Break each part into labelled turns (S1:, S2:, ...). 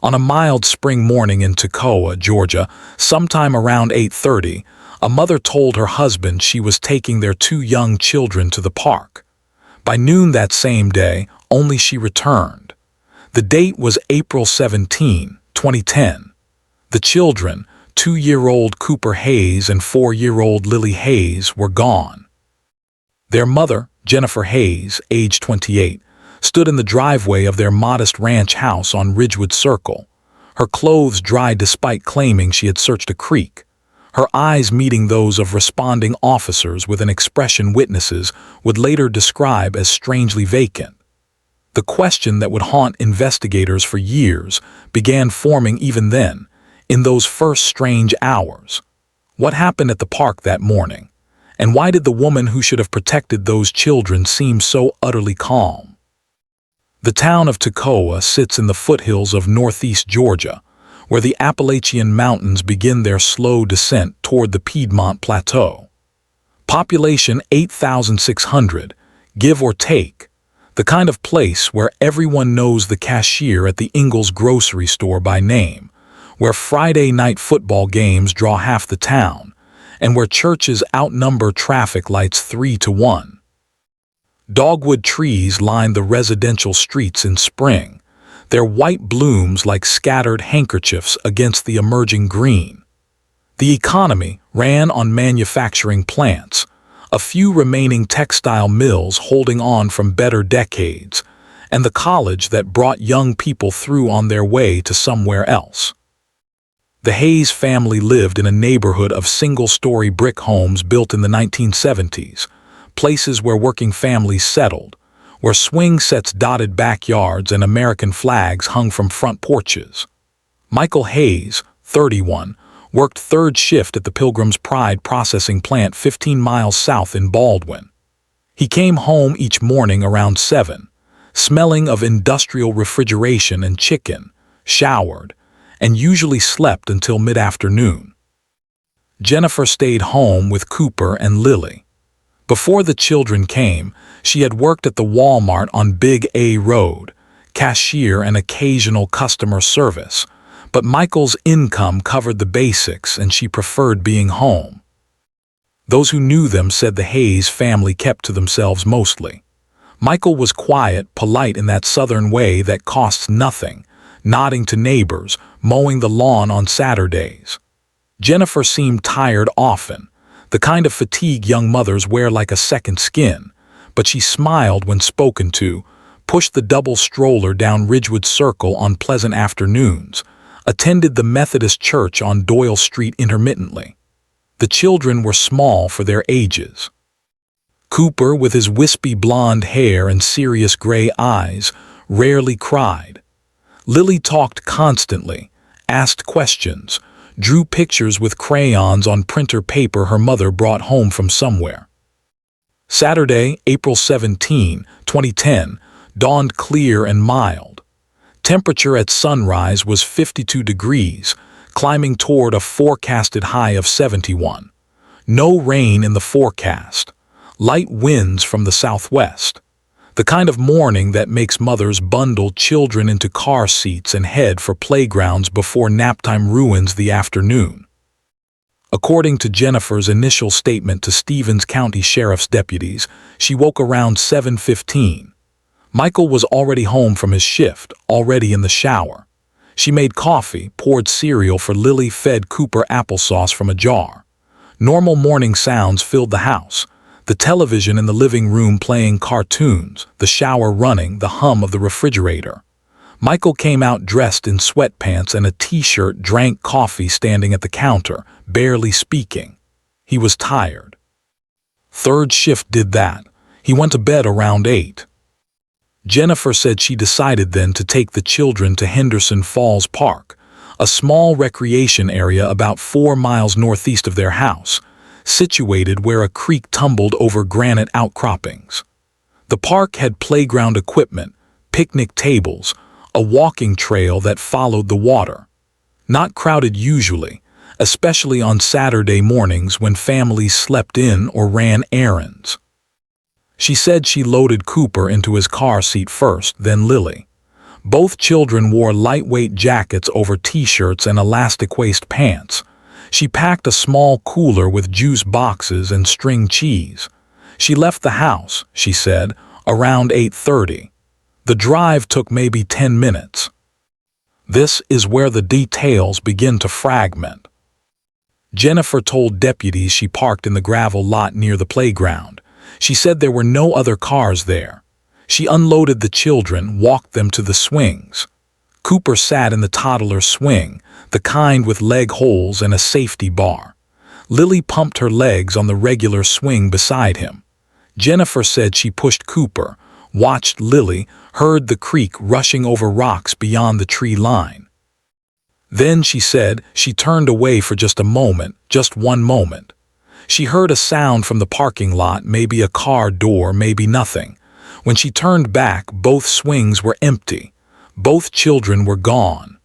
S1: On a mild spring morning in Toccoa, Georgia, sometime around 8:30, a mother told her husband she was taking their two young children to the park. By noon that same day, only she returned. The date was April 17, 2010. The children, 2-year-old Cooper Hayes and 4-year-old Lily Hayes, were gone. Their mother, Jennifer Hayes, age 28, stood in the driveway of their modest ranch house on Ridgewood Circle, her clothes dry despite claiming she had searched a creek, her eyes meeting those of responding officers with an expression witnesses would later describe as strangely vacant. The question that would haunt investigators for years began forming even then, in those first strange hours. What happened at the park that morning? And why did the woman who should have protected those children seem so utterly calm? The town of Toccoa sits in the foothills of northeast Georgia, where the Appalachian Mountains begin their slow descent toward the Piedmont Plateau. Population 8,600, give or take, the kind of place where everyone knows the cashier at the Ingles grocery store by name, where Friday night football games draw half the town, and where churches outnumber traffic lights 3-1. Dogwood trees line the residential streets in spring, their white blooms like scattered handkerchiefs against the emerging green. The economy ran on manufacturing plants, a few remaining textile mills holding on from better decades, and the college that brought young people through on their way to somewhere else. The Hayes family lived in a neighborhood of single-story brick homes built in the 1970s, places where working families settled, where swing sets dotted backyards and American flags hung from front porches. Michael Hayes, 31, worked third shift at the Pilgrim's Pride processing plant 15 miles south in Baldwin. He came home each morning around 7, smelling of industrial refrigeration and chicken, showered, and usually slept until mid-afternoon. Jennifer stayed home with Cooper and Lily. Before the children came, she had worked at the Walmart on Big A Road, cashier and occasional customer service, but Michael's income covered the basics and she preferred being home. Those who knew them said the Hayes family kept to themselves mostly. Michael was quiet, polite in that southern way that costs nothing, nodding to neighbors, mowing the lawn on Saturdays. Jennifer seemed tired often, the kind of fatigue young mothers wear like a second skin, but she smiled when spoken to, pushed the double stroller down Ridgewood Circle on pleasant afternoons, attended the Methodist church on Doyle Street intermittently. The children were small for their ages. Cooper, with his wispy blonde hair and serious gray eyes, rarely cried. Lily talked constantly, asked questions, drew pictures with crayons on printer paper her mother brought home from somewhere. Saturday, April 17, 2010, dawned clear and mild. Temperature at sunrise was 52 degrees, climbing toward a forecasted high of 71. No rain in the forecast. Light winds from the southwest. The kind of morning that makes mothers bundle children into car seats and head for playgrounds before naptime ruins the afternoon. According to Jennifer's initial statement to Stevens County Sheriff's deputies, she woke around 7:15. Michael was already home from his shift, already in the shower. She made coffee, poured cereal for Lily, fed Cooper applesauce from a jar. Normal morning sounds filled the house. The television in the living room playing cartoons, the shower running, the hum of the refrigerator. Michael came out dressed in sweatpants and a t-shirt, drank coffee standing at the counter, barely speaking. He was tired. Third shift did that. He went to bed around 8. Jennifer said she decided then to take the children to Henderson Falls Park, a small recreation area about 4 miles northeast of their house, situated where a creek tumbled over granite outcroppings. The park had playground equipment, picnic tables, a walking trail that followed the water. Not crowded usually, especially on Saturday mornings when families slept in or ran errands. She said she loaded Cooper into his car seat first, then Lily. Both children wore lightweight jackets over t-shirts and elastic waist pants. She packed a small cooler with juice boxes and string cheese. She left the house, she said, around 8:30. The drive took maybe 10 minutes. This is where the details begin to fragment. Jennifer told deputies she parked in the gravel lot near the playground. She said there were no other cars there. She unloaded the children, walked them to the swings. Cooper sat in the toddler swing, the kind with leg holes and a safety bar. Lily pumped her legs on the regular swing beside him. Jennifer said she pushed Cooper, watched Lily, heard the creek rushing over rocks beyond the tree line. Then, she said, she turned away for just a moment, just one moment. She heard a sound from the parking lot, maybe a car door, maybe nothing. When she turned back, both swings were empty. Both children were gone.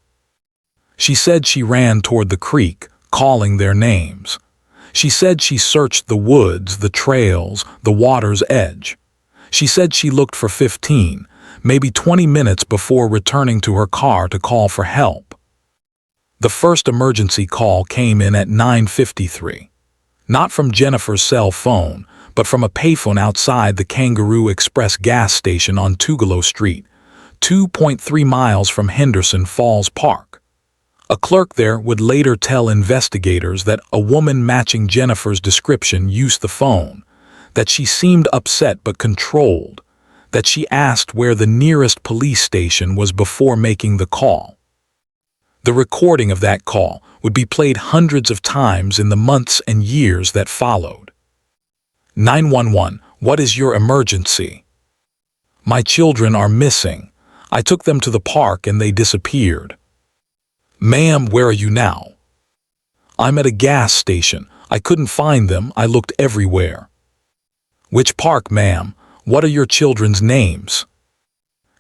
S1: She said she ran toward the creek, calling their names. She said she searched the woods, the trails, the water's edge. She said she looked for 15, maybe 20 minutes before returning to her car to call for help. The first emergency call came in at 9:53. Not from Jennifer's cell phone, but from a payphone outside the Kangaroo Express gas station on Toccoa Street, 2.3 miles from Henderson Falls Park. A clerk there would later tell investigators that a woman matching Jennifer's description used the phone, that she seemed upset but controlled, that she asked where the nearest police station was before making the call. The recording of that call would be played hundreds of times in the months and years that followed. 911, what is your emergency? My children are missing. I took them to the park and they disappeared. Ma'am, where are you now? I'm at a gas station. I couldn't find them. I looked everywhere. Which park, ma'am? What are your children's names?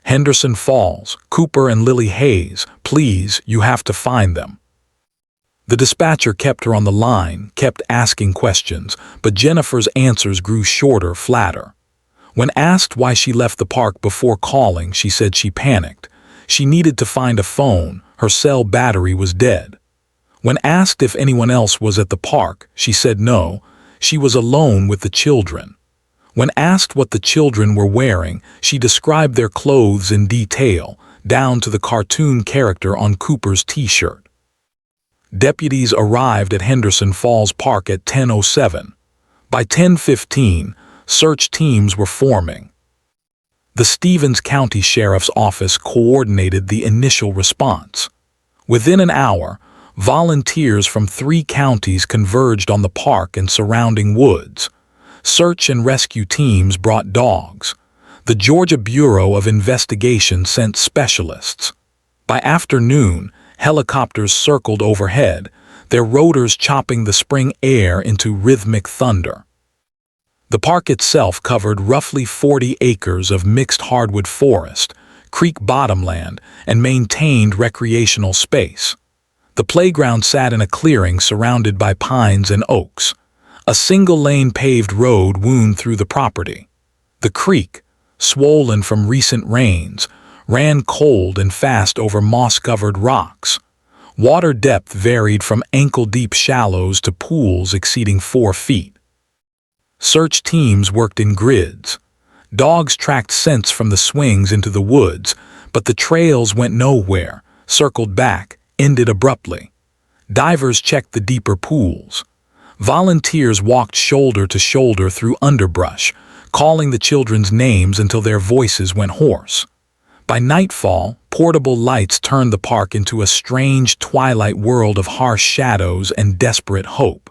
S1: Henderson Falls, Cooper and Lily Hayes. Please, you have to find them. The dispatcher kept her on the line, kept asking questions, but Jennifer's answers grew shorter, flatter. When asked why she left the park before calling, she said she panicked. She needed to find a phone. Her cell battery was dead. When asked if anyone else was at the park, she said no. She was alone with the children. When asked what the children were wearing, she described their clothes in detail, down to the cartoon character on Cooper's t-shirt. Deputies arrived at Henderson Falls Park at 10:07. By 10:15, search teams were forming. The Stevens County Sheriff's Office coordinated the initial response. Within an hour, volunteers from 3 counties converged on the park and surrounding woods. Search and rescue teams brought dogs. The Georgia Bureau of Investigation sent specialists. By afternoon, helicopters circled overhead, their rotors chopping the spring air into rhythmic thunder. The park itself covered roughly 40 acres of mixed hardwood forest, creek bottomland, and maintained recreational space. The playground sat in a clearing surrounded by pines and oaks. A single-lane paved road wound through the property. The creek, swollen from recent rains, ran cold and fast over moss-covered rocks. Water depth varied from ankle-deep shallows to pools exceeding 4 feet. Search teams worked in grids. Dogs tracked scents from the swings into the woods, but the trails went nowhere, circled back, ended abruptly. Divers checked the deeper pools. Volunteers walked shoulder to shoulder through underbrush, calling the children's names until their voices went hoarse. By nightfall, portable lights turned the park into a strange twilight world of harsh shadows and desperate hope.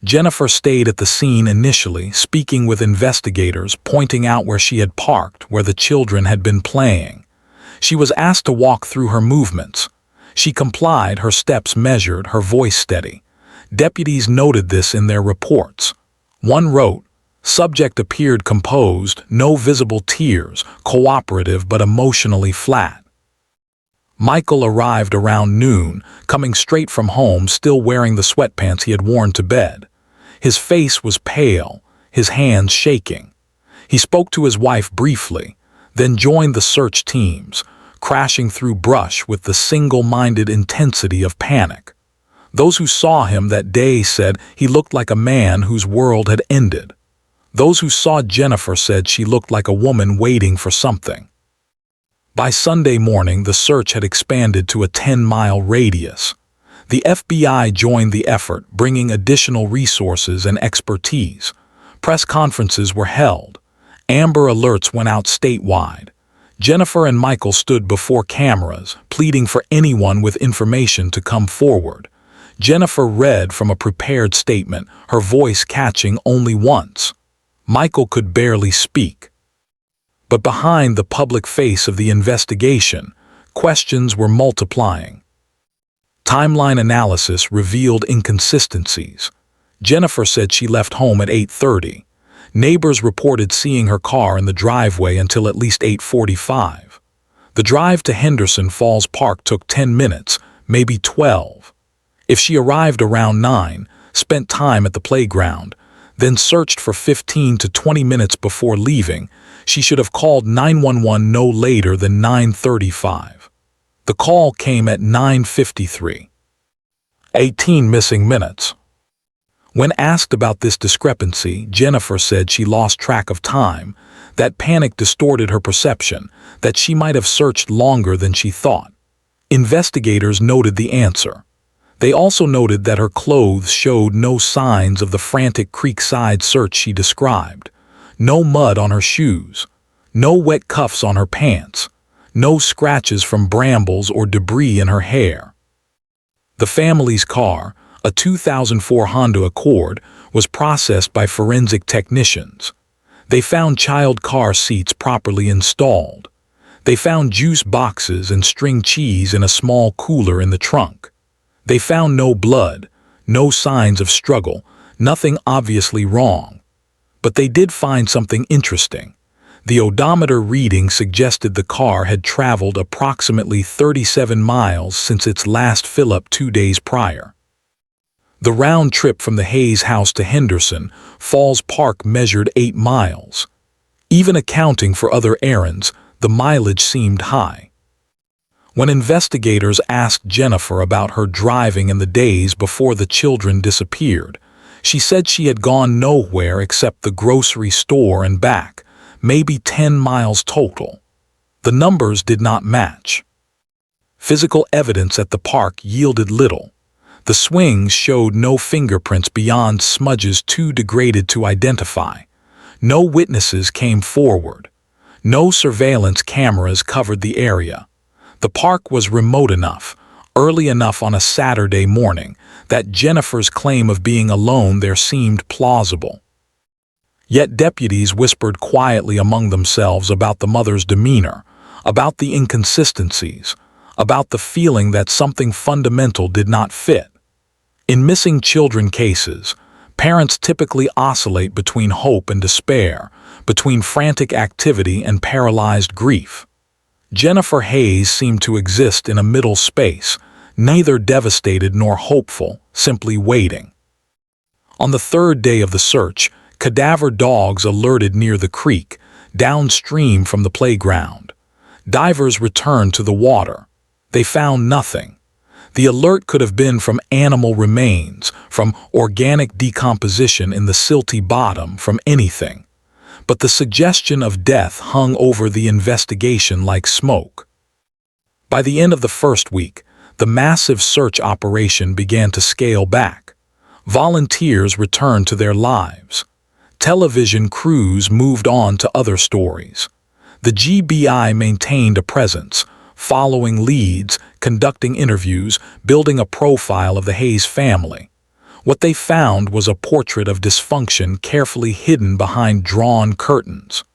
S1: Jennifer stayed at the scene initially, speaking with investigators, pointing out where she had parked, where the children had been playing. She was asked to walk through her movements. She complied, her steps measured, her voice steady. Deputies noted this in their reports. One wrote, "Subject appeared composed, no visible tears, cooperative but emotionally flat." Michael arrived around noon, coming straight from home, still wearing the sweatpants he had worn to bed. His face was pale, his hands shaking. He spoke to his wife briefly, then joined the search teams, crashing through brush with the single-minded intensity of panic. Those who saw him that day said he looked like a man whose world had ended. Those who saw Jennifer said she looked like a woman waiting for something. By Sunday morning, the search had expanded to a 10-mile radius. The FBI joined the effort, bringing additional resources and expertise. Press conferences were held. Amber alerts went out statewide. Jennifer and Michael stood before cameras, pleading for anyone with information to come forward. Jennifer read from a prepared statement, her voice catching only once. Michael could barely speak. But behind the public face of the investigation, questions were multiplying. Timeline analysis revealed inconsistencies. Jennifer said she left home at 8:30. Neighbors reported seeing her car in the driveway until at least 8:45. The drive to Henderson Falls Park took 10 minutes, maybe 12. If she arrived around 9, spent time at the playground, then searched for 15 to 20 minutes before leaving, she should have called 911 no later than 9:35. The call came at 9:53. 18 missing minutes. When asked about this discrepancy, Jennifer said she lost track of time, that panic distorted her perception, that she might have searched longer than she thought. Investigators noted the answer. They also noted that her clothes showed no signs of the frantic creekside search she described. No mud on her shoes, no wet cuffs on her pants, no scratches from brambles or debris in her hair. The family's car, a 2004 Honda Accord, was processed by forensic technicians. They found child car seats properly installed. They found juice boxes and string cheese in a small cooler in the trunk. They found no blood, no signs of struggle, nothing obviously wrong. But they did find something interesting. The odometer reading suggested the car had traveled approximately 37 miles since its last fill-up 2 days prior. The round trip from the Hayes house to Henderson Falls Park measured 8 miles. Even accounting for other errands, the mileage seemed high. When investigators asked Jennifer about her driving in the days before the children disappeared, she said she had gone nowhere except the grocery store and back, maybe 10 miles total. The numbers did not match. Physical evidence at the park yielded little. The swings showed no fingerprints beyond smudges too degraded to identify. No witnesses came forward. No surveillance cameras covered the area. The park was remote enough, early enough on a Saturday morning, that Jennifer's claim of being alone there seemed plausible. Yet deputies whispered quietly among themselves about the mother's demeanor, about the inconsistencies, about the feeling that something fundamental did not fit. In missing children cases, parents typically oscillate between hope and despair, between frantic activity and paralyzed grief. Jennifer Hayes seemed to exist in a middle space, neither devastated nor hopeful, simply waiting. On the third day of the search, cadaver dogs alerted near the creek, downstream from the playground. Divers returned to the water. They found nothing. The alert could have been from animal remains, from organic decomposition in the silty bottom, from anything. But the suggestion of death hung over the investigation like smoke. By the end of the first week, the massive search operation began to scale back. Volunteers returned to their lives. Television crews moved on to other stories. The GBI maintained a presence, following leads, conducting interviews, building a profile of the Hayes family. What they found was a portrait of dysfunction carefully hidden behind drawn curtains.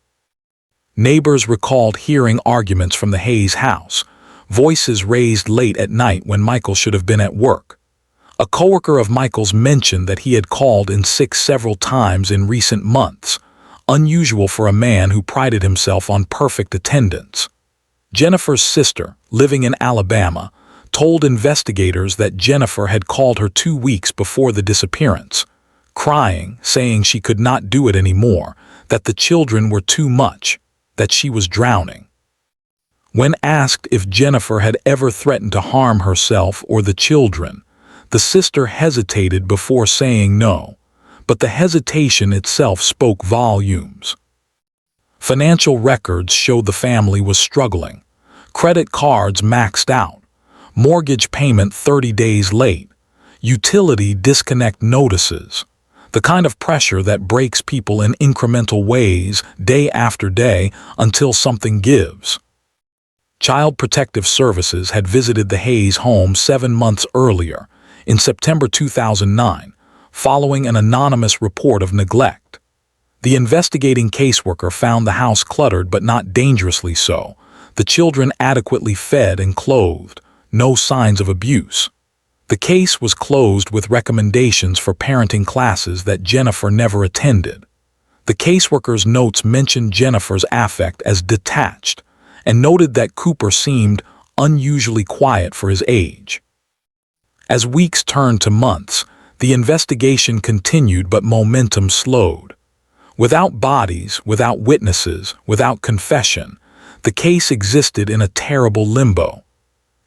S1: Neighbors recalled hearing arguments from the Hayes house, voices raised late at night when Michael should have been at work. A coworker of Michael's mentioned that he had called in sick several times in recent months, unusual for a man who prided himself on perfect attendance. Jennifer's sister, living in Alabama, told investigators that Jennifer had called her 2 weeks before the disappearance, crying, saying she could not do it anymore, that the children were too much, that she was drowning. When asked if Jennifer had ever threatened to harm herself or the children, the sister hesitated before saying no, but the hesitation itself spoke volumes. Financial records showed the family was struggling. Credit cards maxed out, mortgage payment 30 days late, utility disconnect notices, the kind of pressure that breaks people in incremental ways day after day until something gives. Child Protective Services had visited the Hayes home 7 months earlier, in September 2009, following an anonymous report of neglect. The investigating caseworker found the house cluttered but not dangerously so, the children adequately fed and clothed, no signs of abuse. The case was closed with recommendations for parenting classes that Jennifer never attended. The caseworker's notes mentioned Jennifer's affect as detached and noted that Cooper seemed unusually quiet for his age. As weeks turned to months, the investigation continued but momentum slowed. Without bodies, without witnesses, without confession, the case existed in a terrible limbo.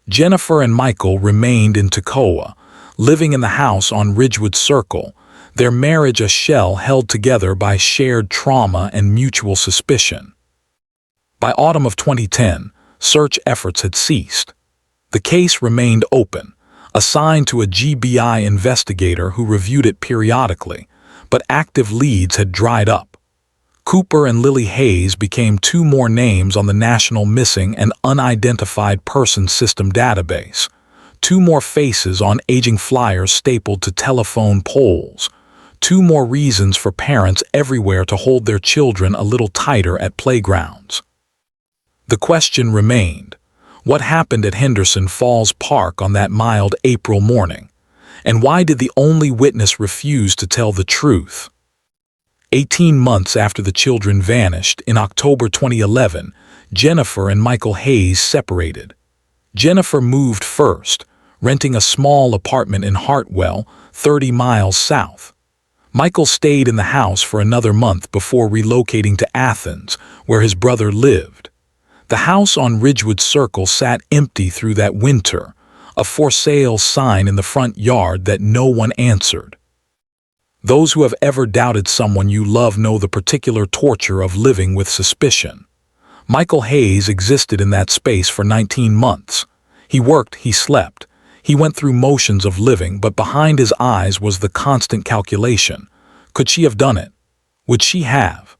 S1: Jennifer and Michael remained in Toccoa, living in the house on Ridgewood Circle, their marriage a shell held together by shared trauma and mutual suspicion. By autumn of 2010, search efforts had ceased. The case remained open, assigned to a GBI investigator who reviewed it periodically, but active leads had dried up. Cooper and Lily Hayes became 2 more names on the National Missing and Unidentified Persons System database, 2 more faces on aging flyers stapled to telephone poles, 2 more reasons for parents everywhere to hold their children a little tighter at playgrounds. The question remained, what happened at Henderson Falls Park on that mild April morning? And why did the only witness refuse to tell the truth? 18 months after the children vanished, in October 2011, Jennifer and Michael Hayes separated. Jennifer moved first, renting a small apartment in Hartwell, 30 miles south. Michael stayed in the house for another month before relocating to Athens, where his brother lived. The house on Ridgewood Circle sat empty through that winter, a for sale sign in the front yard that no one answered. Those who have ever doubted someone you love know the particular torture of living with suspicion. Michael Hayes existed in that space for 19 months. He worked, he slept. He went through motions of living, but behind his eyes was the constant calculation. Could she have done it? Would she have?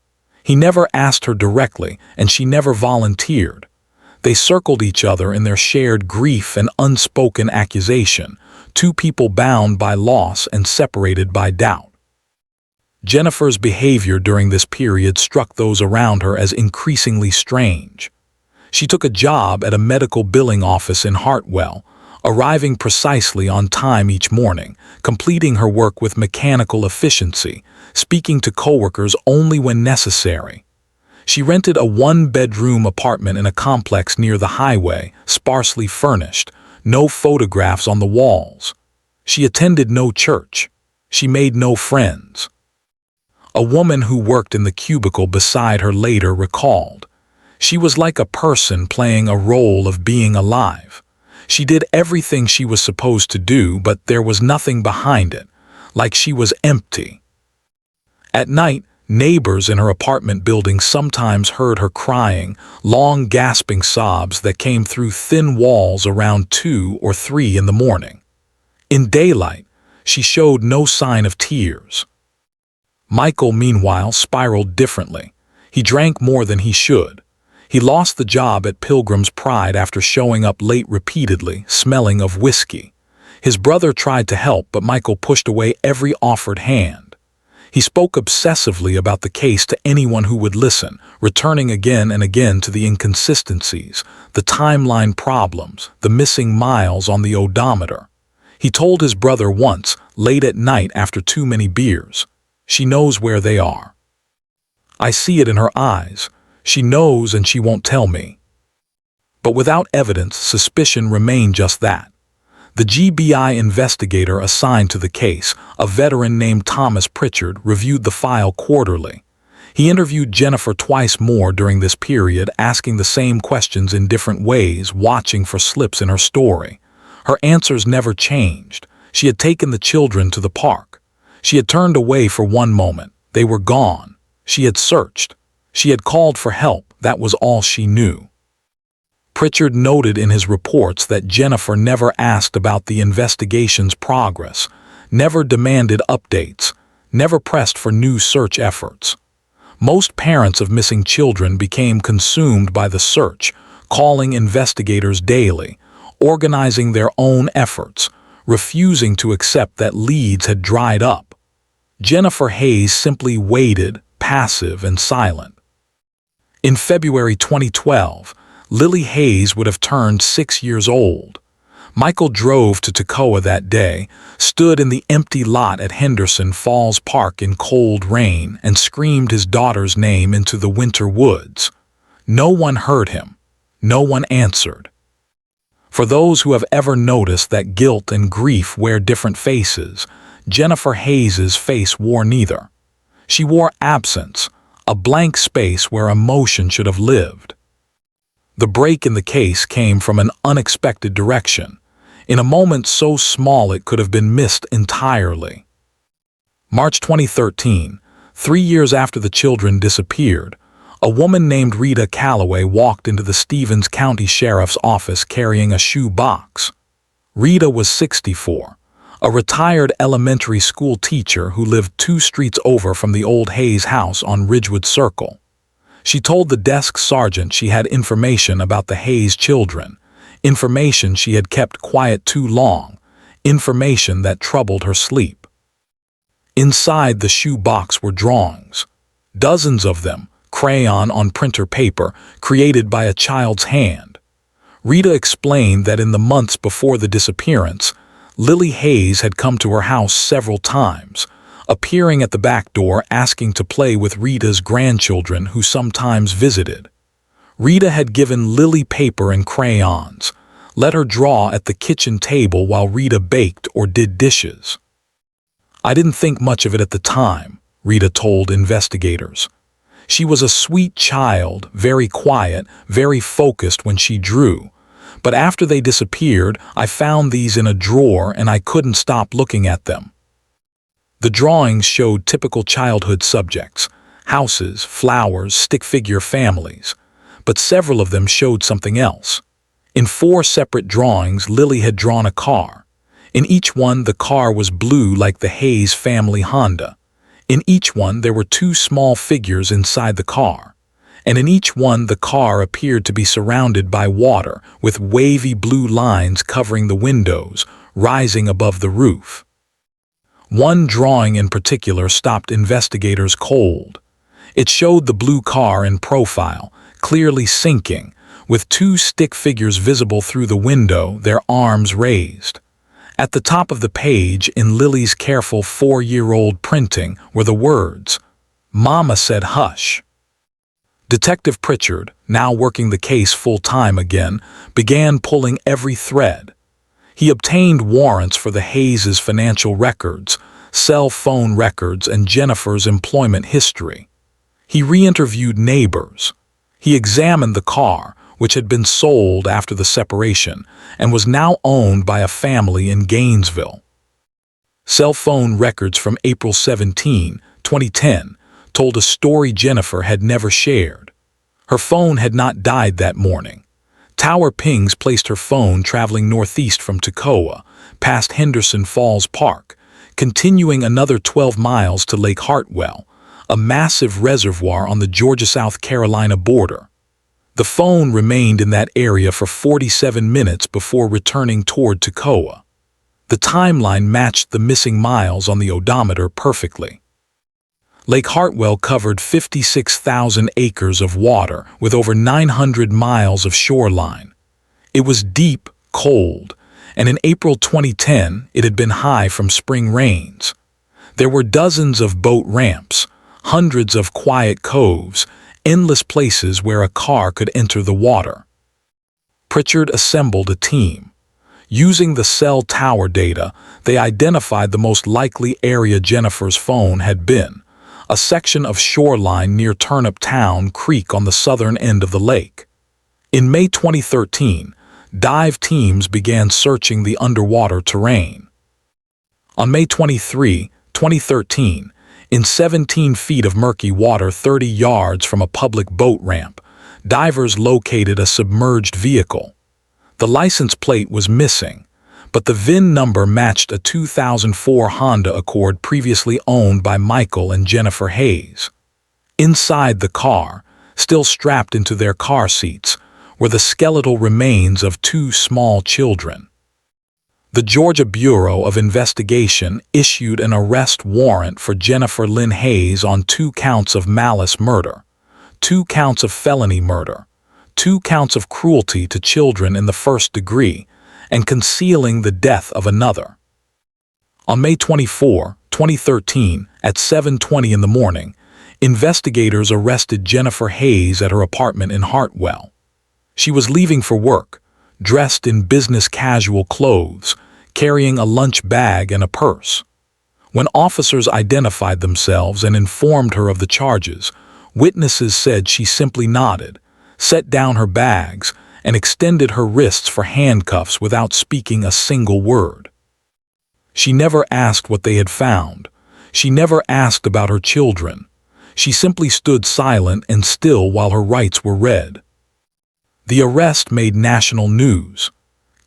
S1: He never asked her directly, and she never volunteered. They circled each other in their shared grief and unspoken accusation, 2 people bound by loss and separated by doubt. Jennifer's behavior during this period struck those around her as increasingly strange. She took a job at a medical billing office in Hartwell, arriving precisely on time each morning, completing her work with mechanical efficiency, speaking to coworkers only when necessary. She rented a 1-bedroom apartment in a complex near the highway, sparsely furnished, no photographs on the walls. She attended no church. She made no friends. A woman who worked in the cubicle beside her later recalled, "She was like a person playing a role of being alive. She did everything she was supposed to do, but there was nothing behind it, like she was empty." At night, neighbors in her apartment building sometimes heard her crying, long gasping sobs that came through thin walls around 2 or 3 in the morning. In daylight, she showed no sign of tears. Michael, meanwhile, spiraled differently. He drank more than he should. He lost the job at Pilgrim's Pride after showing up late repeatedly, smelling of whiskey. His brother tried to help, but Michael pushed away every offered hand. He spoke obsessively about the case to anyone who would listen, returning again and again to the inconsistencies, the timeline problems, the missing miles on the odometer. He told his brother once, late at night after too many beers, "She knows where they are. I see it in her eyes. She knows and she won't tell me." But without evidence, suspicion remained just that. The GBI investigator assigned to the case, a veteran named Thomas Pritchard, reviewed the file quarterly. He interviewed Jennifer twice more during this period, asking the same questions in different ways, watching for slips in her story. Her answers never changed. She had taken the children to the park. She had turned away for one moment. They were gone. She had searched. She had called for help. That was all she knew. Pritchard noted in his reports that Jennifer never asked about the investigation's progress, never demanded updates, never pressed for new search efforts. Most parents of missing children became consumed by the search, calling investigators daily, organizing their own efforts, refusing to accept that leads had dried up. Jennifer Hayes simply waited, passive and silent. In February 2012, Lily Hayes would have turned 6 years old. Michael drove to Toccoa that day, stood in the empty lot at Henderson Falls Park in cold rain, and screamed his daughter's name into the winter woods. No one heard him. No one answered. For those who have ever noticed that guilt and grief wear different faces, Jennifer Hayes's face wore neither. She wore absence, a blank space where emotion should have lived. The break in the case came from an unexpected direction, in a moment so small it could have been missed entirely. March 2013, 3 years after the children disappeared, a woman named Rita Calloway walked into the Stevens County Sheriff's Office carrying a shoe box. Rita was 64, a retired elementary school teacher who lived 2 streets over from the old Hayes house on Ridgewood Circle. She told the desk sergeant she had information about the Hayes children, information she had kept quiet too long, information that troubled her sleep. Inside the shoe box were drawings, dozens of them, crayon on printer paper, created by a child's hand. Rita explained that in the months before the disappearance, Lily Hayes had come to her house several times, appearing at the back door asking to play with Rita's grandchildren who sometimes visited. Rita had given Lily paper and crayons, let her draw at the kitchen table while Rita baked or did dishes. "I didn't think much of it at the time," Rita told investigators. "She was a sweet child, very quiet, very focused when she drew. But after they disappeared, I found these in a drawer and I couldn't stop looking at them." The drawings showed typical childhood subjects: houses, flowers, stick figure families. But several of them showed something else. In 4 separate drawings, Lily had drawn a car. In each one, the car was blue like the Hayes family Honda. In each one, there were 2 small figures inside the car. And in each one, the car appeared to be surrounded by water, with wavy blue lines covering the windows, rising above the roof. One drawing in particular stopped investigators cold. It showed the blue car in profile, clearly sinking, with 2 stick figures visible through the window, their arms raised. At the top of the page, in Lily's careful 4-year-old printing, were the words, "Mama said hush." Detective Pritchard, now working the case full-time again, began pulling every thread. He obtained warrants for the Hayes' financial records, cell phone records, and Jennifer's employment history. He re-interviewed neighbors. He examined the car, which had been sold after the separation and was now owned by a family in Gainesville. Cell phone records from April 17, 2010, told a story Jennifer had never shared. Her phone had not died that morning. Tower pings placed her phone traveling northeast from Toccoa, past Henderson Falls Park, continuing another 12 miles to Lake Hartwell, a massive reservoir on the Georgia-South Carolina border. The phone remained in that area for 47 minutes before returning toward Toccoa. The timeline matched the missing miles on the odometer perfectly. Lake Hartwell covered 56,000 acres of water with over 900 miles of shoreline. It was deep, cold, and in April 2010 it had been high from spring rains. There were dozens of boat ramps, hundreds of quiet coves, endless places where a car could enter the water. Pritchard assembled a team. Using the cell tower data, they identified the most likely area Jennifer's phone had been, a section of shoreline near Turnip Town Creek on the southern end of the lake. In May 2013, dive teams began searching the underwater terrain. On May 23, 2013, in 17 feet of murky water 30 yards from a public boat ramp, divers located a submerged vehicle. The license plate was missing, but the VIN number matched a 2004 Honda Accord previously owned by Michael and Jennifer Hayes. Inside the car, still strapped into their car seats, were the skeletal remains of 2 small children. The Georgia Bureau of Investigation issued an arrest warrant for Jennifer Lynn Hayes on 2 counts of malice murder, 2 counts of felony murder, 2 counts of cruelty to children in the first degree, and concealing the death of another. On May 24, 2013, at 7:20 in the morning, investigators arrested Jennifer Hayes at her apartment in Hartwell. She was leaving for work, dressed in business casual clothes, carrying a lunch bag and a purse. When officers identified themselves and informed her of the charges, witnesses said she simply nodded, set down her bags, and extended her wrists for handcuffs without speaking a single word. She never asked what they had found. She never asked about her children. She simply stood silent and still while her rights were read. The arrest made national news.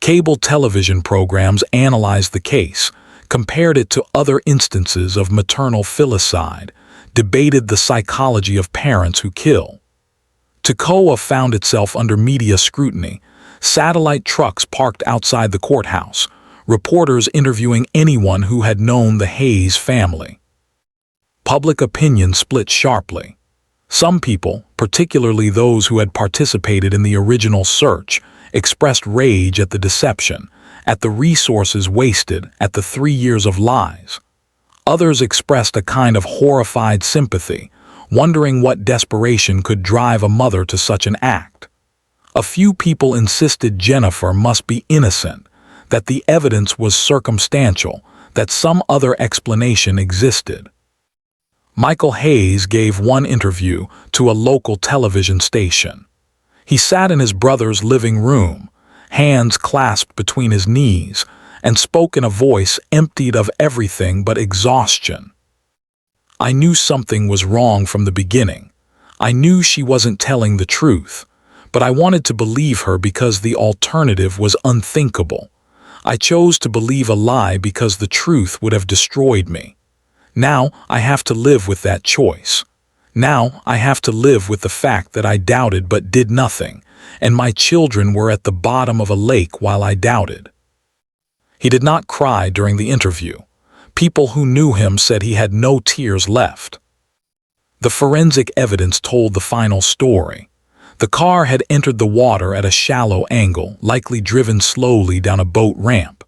S1: Cable television programs analyzed the case, compared it to other instances of maternal filicide, debated the psychology of parents who kill. Toccoa found itself under media scrutiny, satellite trucks parked outside the courthouse, reporters interviewing anyone who had known the Hayes family. Public opinion split sharply. Some people, particularly those who had participated in the original search, expressed rage at the deception, at the resources wasted, at the 3 years of lies. Others expressed a kind of horrified sympathy, wondering what desperation could drive a mother to such an act. A few people insisted Jennifer must be innocent, that the evidence was circumstantial, that some other explanation existed. Michael Hayes gave one interview to a local television station. He sat in his brother's living room, hands clasped between his knees, and spoke in a voice emptied of everything but exhaustion. "I knew something was wrong from the beginning. I knew she wasn't telling the truth, but I wanted to believe her because the alternative was unthinkable. I chose to believe a lie because the truth would have destroyed me. Now I have to live with that choice. Now I have to live with the fact that I doubted but did nothing, and my children were at the bottom of a lake while I doubted." He did not cry during the interview. People who knew him said he had no tears left. The forensic evidence told the final story. The car had entered the water at a shallow angle, likely driven slowly down a boat ramp.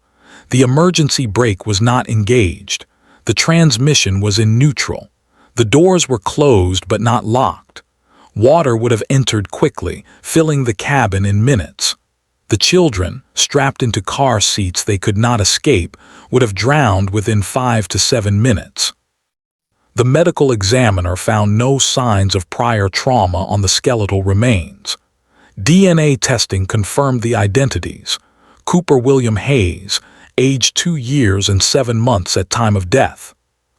S1: The emergency brake was not engaged. The transmission was in neutral. The doors were closed but not locked. Water would have entered quickly, filling the cabin in minutes. The children, strapped into car seats they could not escape, would have drowned within 5 to 7 minutes. The medical examiner found no signs of prior trauma on the skeletal remains. DNA testing confirmed the identities. Cooper William Hayes, age 2 years and 7 months at time of death.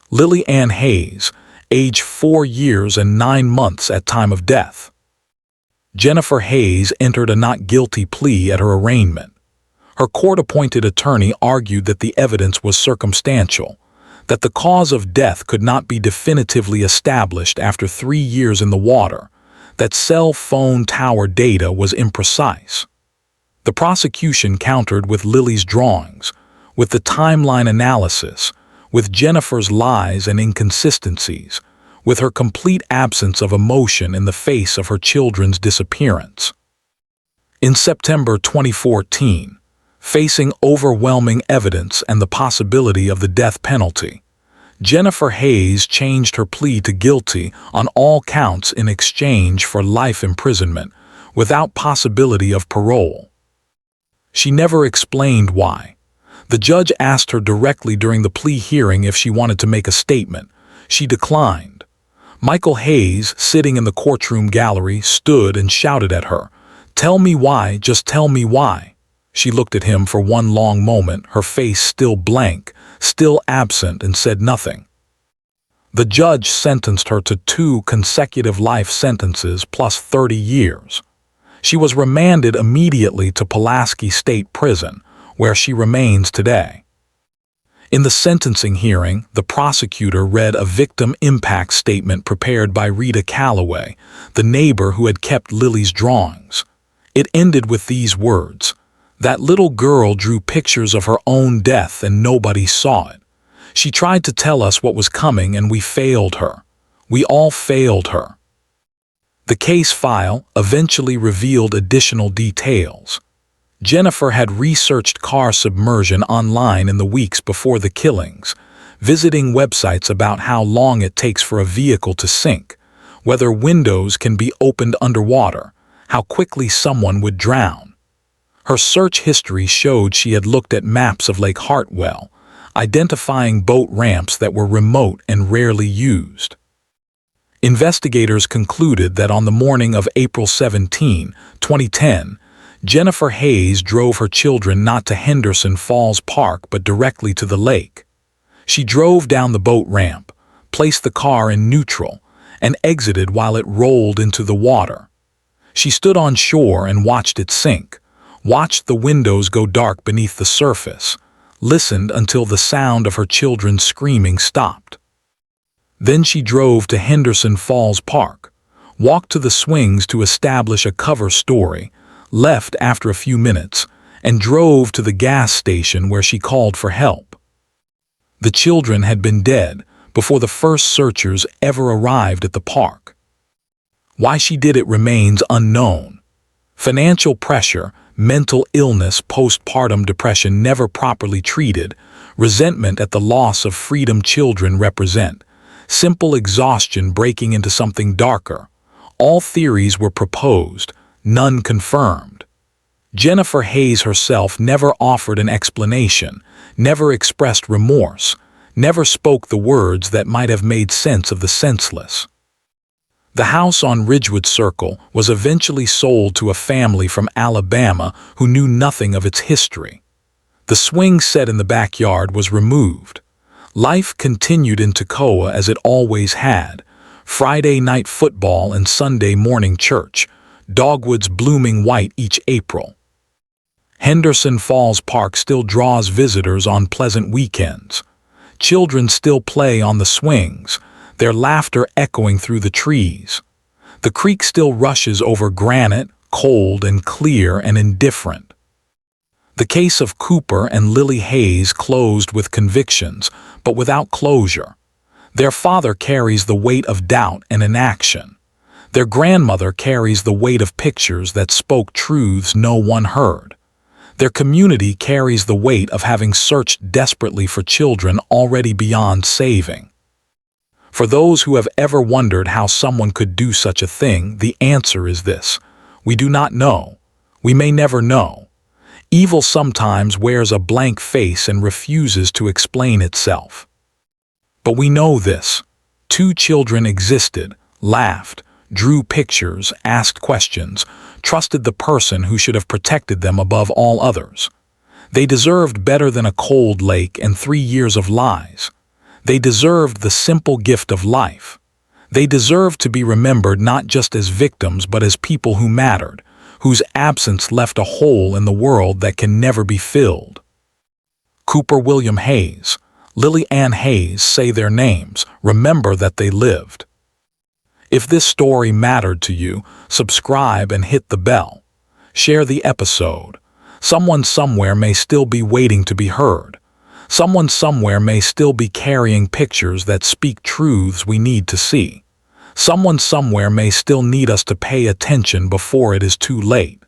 S1: Lily Ann Hayes, age 4 years and 9 months at time of death. Jennifer Hayes entered a not guilty plea at her arraignment. Her court-appointed attorney argued that the evidence was circumstantial, that the cause of death could not be definitively established after 3 years in the water, that cell phone tower data was imprecise. The prosecution countered with Lily's drawings, with the timeline analysis, with Jennifer's lies and inconsistencies, with her complete absence of emotion in the face of her children's disappearance. In September 2014, facing overwhelming evidence and the possibility of the death penalty, Jennifer Hayes changed her plea to guilty on all counts in exchange for life imprisonment, without possibility of parole. She never explained why. The judge asked her directly during the plea hearing if she wanted to make a statement. She declined. Michael Hayes, sitting in the courtroom gallery, stood and shouted at her, "Tell me why, just tell me why." She looked at him for one long moment, her face still blank, still absent, and said nothing. The judge sentenced her to 2 consecutive life sentences plus 30 years. She was remanded immediately to Pulaski State Prison, where she remains today. In the sentencing hearing, the prosecutor read a victim impact statement prepared by Rita Calloway, the neighbor who had kept Lily's drawings. It ended with these words, "That little girl drew pictures of her own death and nobody saw it. She tried to tell us what was coming and we failed her. We all failed her." The case file eventually revealed additional details. Jennifer had researched car submersion online in the weeks before the killings, visiting websites about how long it takes for a vehicle to sink, whether windows can be opened underwater, how quickly someone would drown. Her search history showed she had looked at maps of Lake Hartwell, identifying boat ramps that were remote and rarely used. Investigators concluded that on the morning of April 17, 2010, Jennifer Hayes drove her children not to Henderson Falls Park but directly to the lake. She drove down the boat ramp, placed the car in neutral, and exited while it rolled into the water. She stood on shore and watched it sink, watched the windows go dark beneath the surface, listened until the sound of her children screaming stopped. Then she drove to Henderson Falls Park, walked to the swings to establish a cover story, left after a few minutes, and drove to the gas station where she called for help. The children had been dead before the first searchers ever arrived at the park. Why she did it remains unknown. Financial pressure, mental illness, postpartum depression never properly treated, resentment at the loss of freedom children represent, simple exhaustion breaking into something darker. All theories were proposed, none confirmed. Jennifer Hayes herself never offered an explanation, never expressed remorse, never spoke the words that might have made sense of the senseless. The house on Ridgewood Circle was eventually sold to a family from Alabama who knew nothing of its history. The swing set in the backyard was removed. Life continued in Toccoa as it always had. Friday night football and Sunday morning church, dogwoods blooming white each April. Henderson Falls Park still draws visitors on pleasant weekends. Children still play on the swings, their laughter echoing through the trees. The creek still rushes over granite, cold and clear and indifferent. The case of Cooper and Lily Hayes closed with convictions, but without closure. Their father carries the weight of doubt and inaction. Their grandmother carries the weight of pictures that spoke truths no one heard. Their community carries the weight of having searched desperately for children already beyond saving. For those who have ever wondered how someone could do such a thing, the answer is this: we do not know. We may never know. Evil sometimes wears a blank face and refuses to explain itself. But we know this: 2 children existed, laughed, drew pictures, asked questions, trusted the person who should have protected them above all others. They deserved better than a cold lake and 3 years of lies. They deserved the simple gift of life. They deserved to be remembered not just as victims but as people who mattered, whose absence left a hole in the world that can never be filled. Cooper William Hayes, Lily Ann Hayes say their names, remember that they lived. If this story mattered to you, subscribe and hit the bell. Share the episode. Someone somewhere may still be waiting to be heard. Someone somewhere may still be carrying pictures that speak truths we need to see. Someone somewhere may still need us to pay attention before it is too late.